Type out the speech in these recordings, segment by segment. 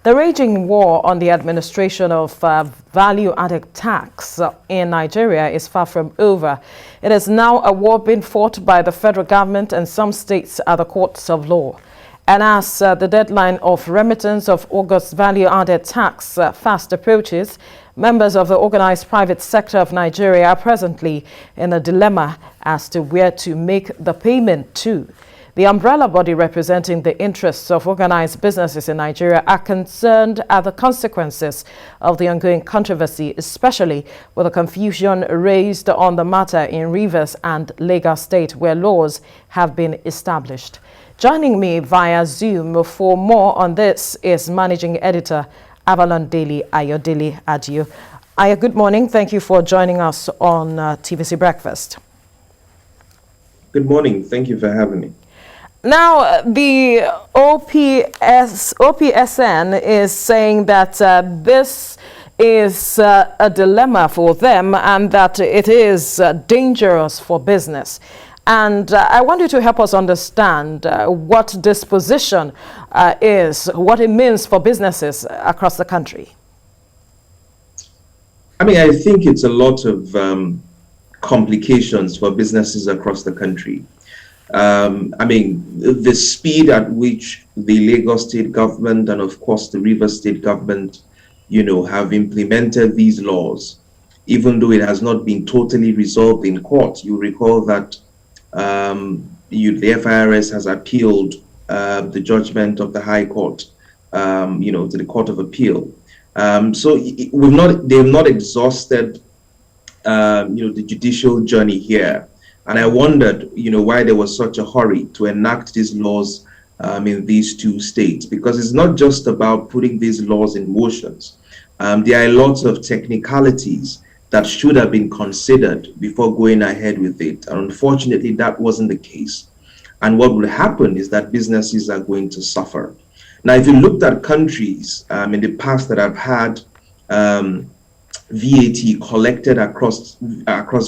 The raging war on the administration of value-added tax in Nigeria is far from over. It is now a war being fought by the federal government and some states at the courts of law. And as the deadline of remittance of August value-added tax fast approaches, members of the organized private sector of Nigeria are presently in a dilemma as to where to make the payment to. The umbrella body representing the interests of organized businesses in Nigeria are concerned at the consequences of the ongoing controversy, especially with the confusion raised on the matter in Rivers and Lagos State, where laws have been established. Joining me via Zoom for more on this is Managing Editor, Avalon Daily, Ayodele Adio. Aya, good morning. Thank you for joining us on TVC Breakfast. Good morning. Thank you for having me. Now, the OPSN is saying that this is a dilemma for them and that it is dangerous for business. And I want you to help us understand what this position is, what it means for businesses across the country. I mean, I think it's a lot of complications for businesses across the country. I mean, the speed at which the Lagos state government and, of course, the Rivers state government, have implemented these laws, even though it has not been totally resolved in court. You recall that the FIRS has appealed the judgment of the High Court, to the Court of Appeal. So they have not exhausted, the judicial journey here. And I wondered, why there was such a hurry to enact these laws in these two states, because it's not just about putting these laws in motions. There are lots of technicalities that should have been considered before going ahead with it. And unfortunately, that wasn't the case. And what will happen is that businesses are going to suffer. Now, if you looked at countries in the past that have had VAT collected across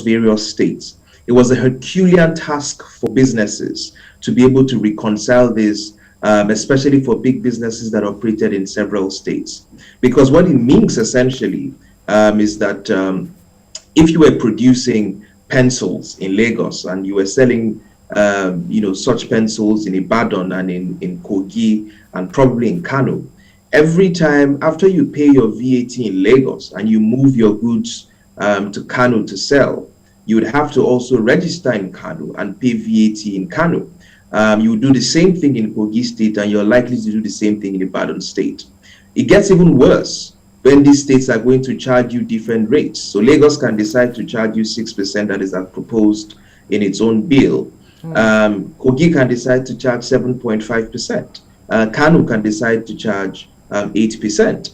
various states, it was a Herculean task for businesses to be able to reconcile this, especially for big businesses that operated in several states. Because what it means essentially is that if you were producing pencils in Lagos and you were selling, such pencils in Ibadan and in Kogi and probably in Kano, every time after you pay your VAT in Lagos and you move your goods to Kano to sell, you would have to also register in Kano and pay VAT in Kano. You would do the same thing in Kogi State, and you're likely to do the same thing in Ibadan State. It gets even worse when these states are going to charge you different rates. So Lagos can decide to charge you 6%, that is proposed in its own bill. Kogi can decide to charge 7.5%. Kano can decide to charge 8%.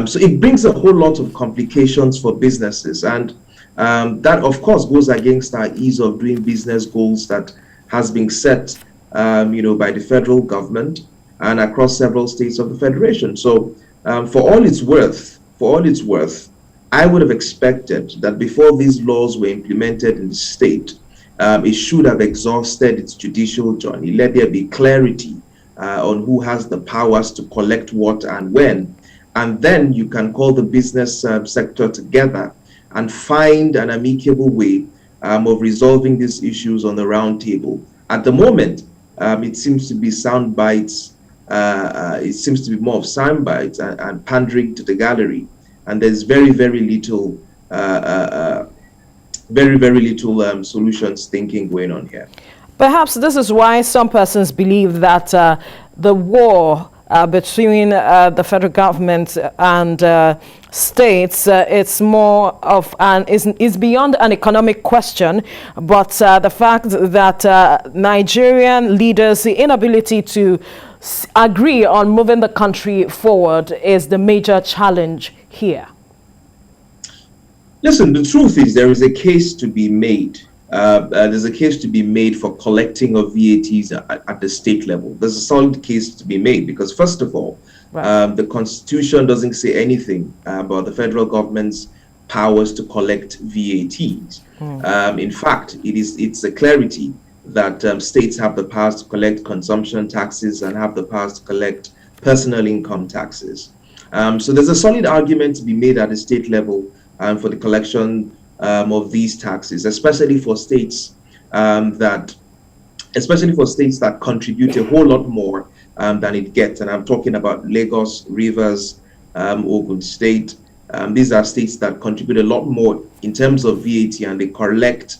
So it brings a whole lot of complications for businesses, and that, of course, goes against our ease of doing business goals that has been set, by the federal government and across several states of the federation. So, for all it's worth, I would have expected that before these laws were implemented in the state, it should have exhausted its judicial journey. Let there be clarity on who has the powers to collect what and when, and then you can call the business sector together and find an amicable way of resolving these issues on the round table. At the moment, it seems to be sound bites. It seems to be more of sound bites and pandering to the gallery. And there's very, very little solutions thinking going on here. Perhaps this is why some persons believe that the war between the federal government and states, it's more of is beyond an economic question, but the fact that Nigerian leaders, the inability to agree on moving the country forward is the major challenge here. Listen, the truth is there is a case to be made. There's a case to be made for collecting of VATs at the state level. There's a solid case to be made because, first of all, the Constitution doesn't say anything about the federal government's powers to collect VATs. In fact, it's a clarity that states have the powers to collect consumption taxes and have the powers to collect personal income taxes. So there's a solid argument to be made at the state level for the collection of these taxes, especially for states that contribute a whole lot more than it gets. And I'm talking about Lagos, Rivers, Ogun State. These are states that contribute a lot more in terms of VAT, and they collect.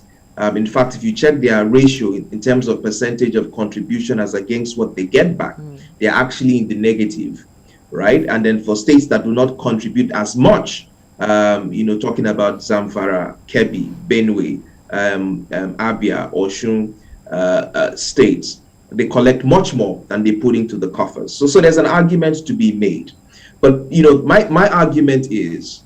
In fact, if you check their ratio in terms of percentage of contribution as against what they get back, they're actually in the negative, right? And then for states that do not contribute as much, talking about Zamfara, Kebbi, Benue, Abia, Osun, states, they collect much more than they put into the coffers. So there's an argument to be made. But my argument is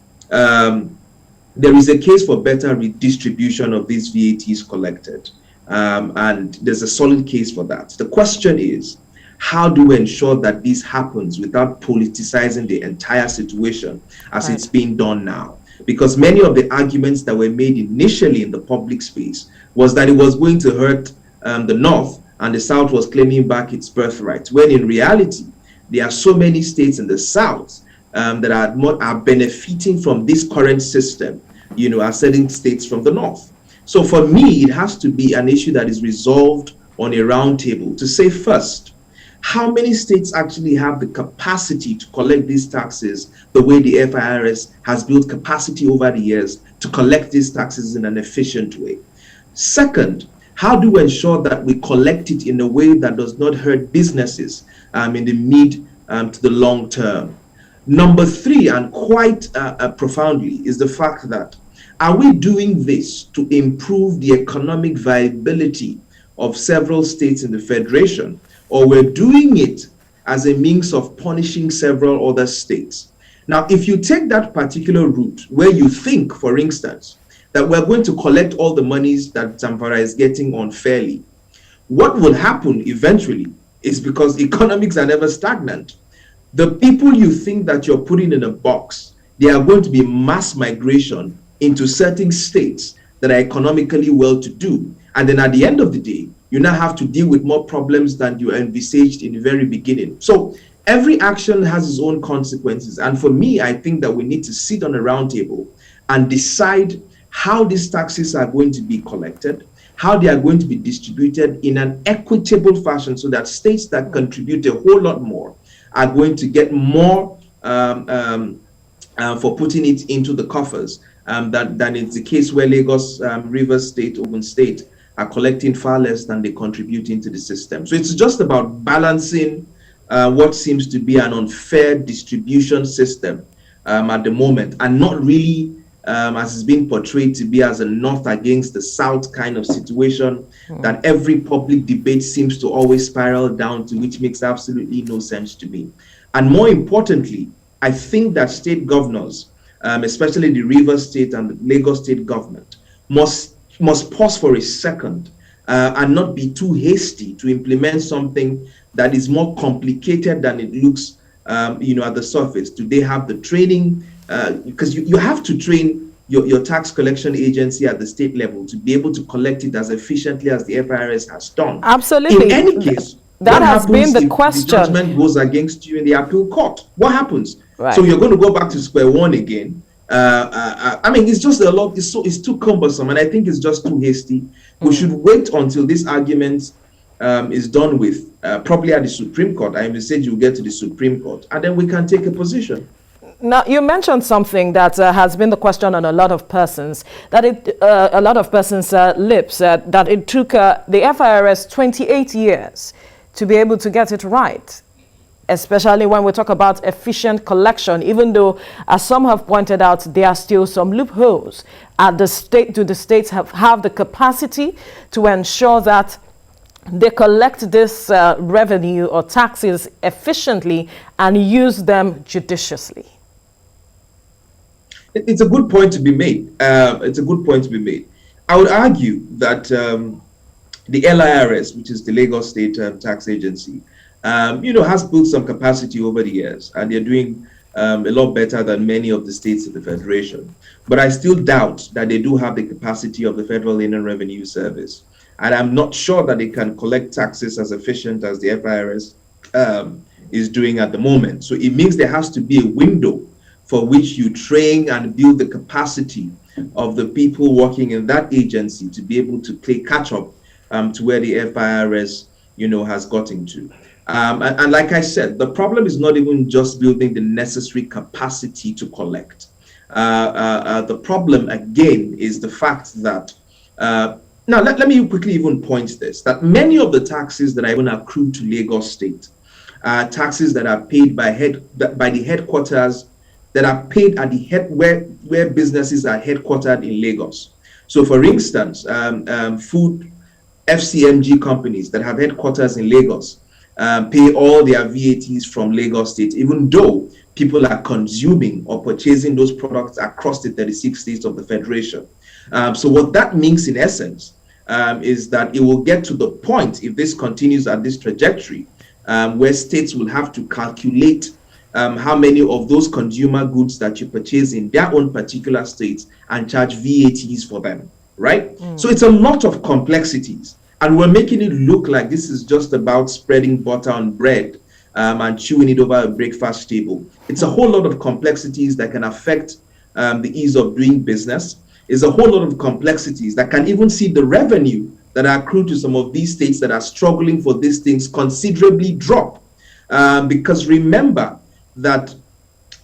there is a case for better redistribution of these VATs collected, and there's a solid case for that. The question is, how do we ensure that this happens without politicizing the entire situation as it's being done now? Because many of the arguments that were made initially in the public space was that it was going to hurt the North, and the South was claiming back its birthright, when in reality, there are so many states in the South that are benefiting from this current system, as certain states from the North. So for me, it has to be an issue that is resolved on a round table to say, first, how many states actually have the capacity to collect these taxes the way the FIRS has built capacity over the years to collect these taxes in an efficient way? Second, how do we ensure that we collect it in a way that does not hurt businesses in the mid to the long term? Number three, and quite profoundly, is the fact that, are we doing this to improve the economic viability of several states in the Federation, or we're doing it as a means of punishing several other states? Now, if you take that particular route, where you think, for instance, that we're going to collect all the monies that Zamfara is getting unfairly, what will happen eventually is, because economics are never stagnant, the people you think that you're putting in a box, they are going to be mass migration into certain states that are economically well-to-do. And then at the end of the day, you now have to deal with more problems than you envisaged in the very beginning. So every action has its own consequences. And for me, I think that we need to sit on a round table and decide how these taxes are going to be collected, how they are going to be distributed in an equitable fashion, so that states that contribute a whole lot more are going to get more for putting it into the coffers than it's the case where Lagos, Rivers State, Ogun State are collecting far less than they contribute into the system. So it's just about balancing what seems to be an unfair distribution system at the moment, and not really as it's been portrayed to be as a North against the South kind of situation that every public debate seems to always spiral down to, which makes absolutely no sense to me. And more importantly, I think that state governors, especially the Rivers State and the Lagos State government, must pause for a second and not be too hasty to implement something that is more complicated than it looks at the surface. Do they have the training? Because you have to train your tax collection agency at the state level to be able to collect it as efficiently as the FIRS has done. Absolutely. In any case, that has been the question. The judgment goes against you in the appeal court. What happens? Right. So you're going to go back to square one again. I mean, it's just a lot. It's too cumbersome, and I think it's just too hasty. We should wait until this argument is done with, probably at the Supreme Court. I envisage you'll get to the Supreme Court, and then we can take a position. Now, you mentioned something that has been the question on a lot of persons, that a lot of persons' lips, that it took the FIRS 28 years to be able to get it right, especially when we talk about efficient collection, even though, as some have pointed out, there are still some loopholes. At the state, do the states have the capacity to ensure that they collect this revenue or taxes efficiently and use them judiciously? It's a good point to be made. It's a good point to be made. I would argue that the LIRS, which is the Lagos State Tax Agency, has built some capacity over the years, and they're doing a lot better than many of the states of the Federation. But I still doubt that they do have the capacity of the Federal Inland Revenue Service. And I'm not sure that they can collect taxes as efficient as the FIRS is doing at the moment. So it means there has to be a window for which you train and build the capacity of the people working in that agency to be able to play catch up to where the FIRS, has gotten to. And like I said, the problem is not even just building the necessary capacity to collect. The problem, again, is the fact that, now let me quickly even point this, that many of the taxes that are even accrued to Lagos State are taxes that are paid by the headquarters, that are paid at the where businesses are headquartered in Lagos. So for instance, food FCMG companies that have headquarters in Lagos pay all their VATs from Lagos State, even though people are consuming or purchasing those products across the 36 states of the Federation. So what that means in essence is that it will get to the point, if this continues at this trajectory, where states will have to calculate how many of those consumer goods that you purchase in their own particular states and charge VATs for them, right? So it's a lot of complexities, and we're making it look like this is just about spreading butter on bread and chewing it over a breakfast table. It's a whole lot of complexities that can affect the ease of doing business. It's a whole lot of complexities that can even see the revenue that are accrued to some of these states that are struggling for these things considerably drop. Because remember that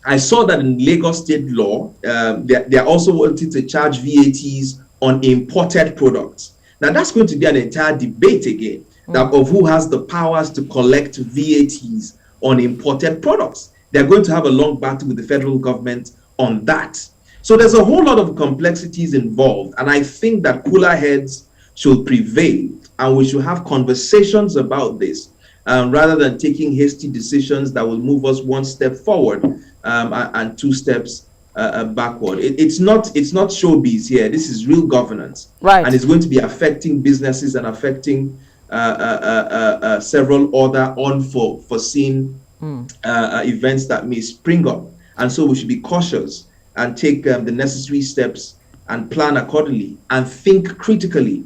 I saw that in Lagos state law, they're also wanting to charge VATs on imported products. Now that's going to be an entire debate again, of who has the powers to collect VATs on imported products. They're going to have a long battle with the federal government on that. So there's a whole lot of complexities involved, and I think that cooler heads should prevail, and we should have conversations about this rather than taking hasty decisions that will move us one step forward and two steps backward. It's not showbiz here. This is real governance, right? And it's going to be affecting businesses and affecting several other unforeseen events that may spring up, and so we should be cautious and take the necessary steps and plan accordingly and think critically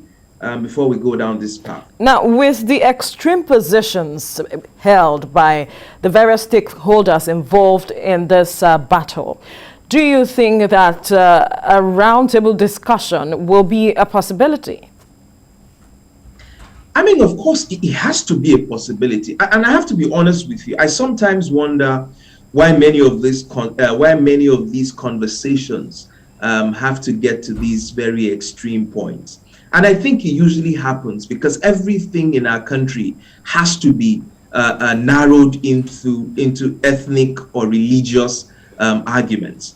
before we go down this path. Now, with the extreme positions held by the various stakeholders involved in this battle, do you think that a roundtable discussion will be a possibility? I mean, of course, it has to be a possibility. And I have to be honest with you. I sometimes wonder why many of these conversations have to get to these very extreme points. And I think it usually happens because everything in our country has to be narrowed into ethnic or religious arguments.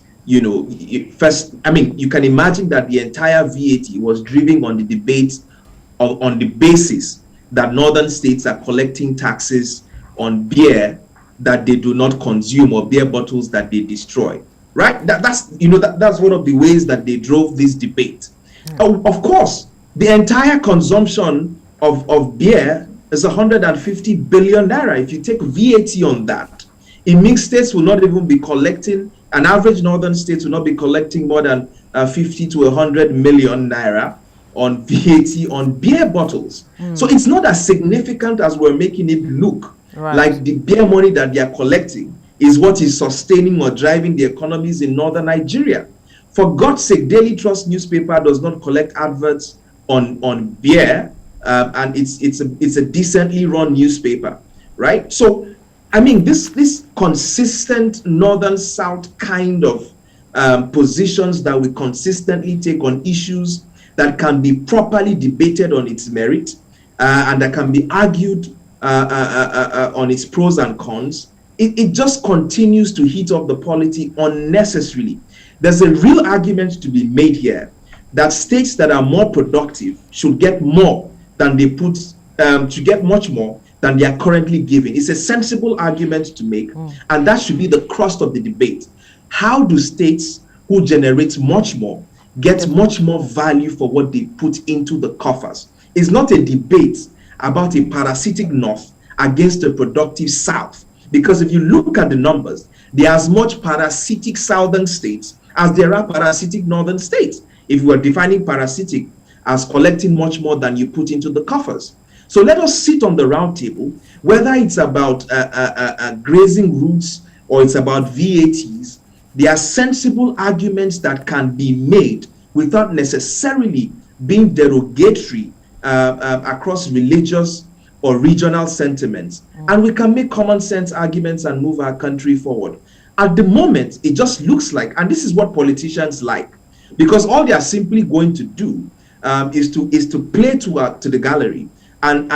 First, I mean, you can imagine that the entire VAT was driven on the debate on the basis that northern states are collecting taxes on beer that they do not consume or beer bottles that they destroy, right? That's one of the ways that they drove this debate. Of course, the entire consumption of beer is 150 billion naira. If you take VAT on that, it means states will not even be collecting, an average northern state will not be collecting more than 50 to 100 million naira on VAT on beer bottles. So it's not as significant as we're making it look. Right. Like the beer money that they are collecting is what is sustaining or driving the economies in northern Nigeria. For God's sake, Daily Trust newspaper does not collect adverts on beer, and it's a decently run newspaper, right? So, I mean, this consistent northern south kind of positions that we consistently take on issues that can be properly debated on its merit and that can be argued on its pros and cons, it just continues to heat up the polity unnecessarily. There's a real argument to be made here that states that are more productive should get more than they put, to get much more than they are currently giving. It's a sensible argument to make, and that should be the crust of the debate. How do states who generate much more get much more value for what they put into the coffers? It's not a debate about a parasitic north against a productive south, because if you look at the numbers, there are as much parasitic southern states as there are parasitic northern states, if we're defining parasitic as collecting much more than you put into the coffers. So let us sit on the round table, whether it's about grazing routes or it's about VATs. There are sensible arguments that can be made without necessarily being derogatory across religious or regional sentiments. And we can make common sense arguments and move our country forward. At the moment, it just looks like, and this is what politicians like, because all they are simply going to do is to play to the gallery and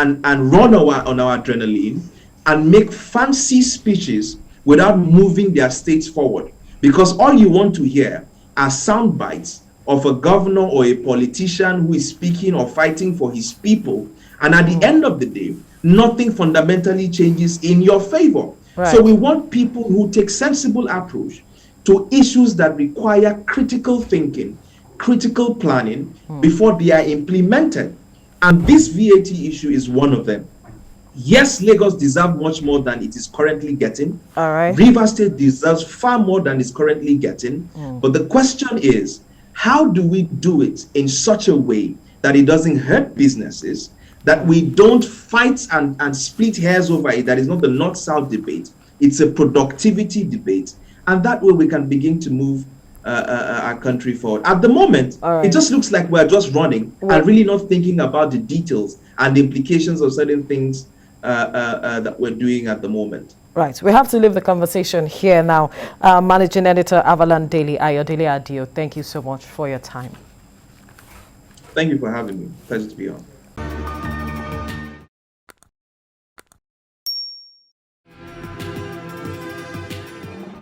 run on our adrenaline and make fancy speeches without moving their states forward. Because all you want to hear are sound bites of a governor or a politician who is speaking or fighting for his people, and at the end of the day, nothing fundamentally changes in your favor. Right. So we want people who take sensible approach to issues that require critical thinking, critical planning before they are implemented. And this VAT issue is one of them. Yes, Lagos deserves much more than it is currently getting. All right. River State deserves far more than it's currently getting. But the question is, how do we do it in such a way that it doesn't hurt businesses, that we don't fight and split hairs over it, that is not the North-South debate, it's a productivity debate, and that way we can begin to move our country forward. At the moment, it just looks like we're just running and really not thinking about the details and the implications of certain things that we're doing at the moment. Right, we have to leave the conversation here now. Managing Editor, Avalon Daily, Ayodele Adio, thank you so much for your time. Thank you for having me. Pleasure to be on.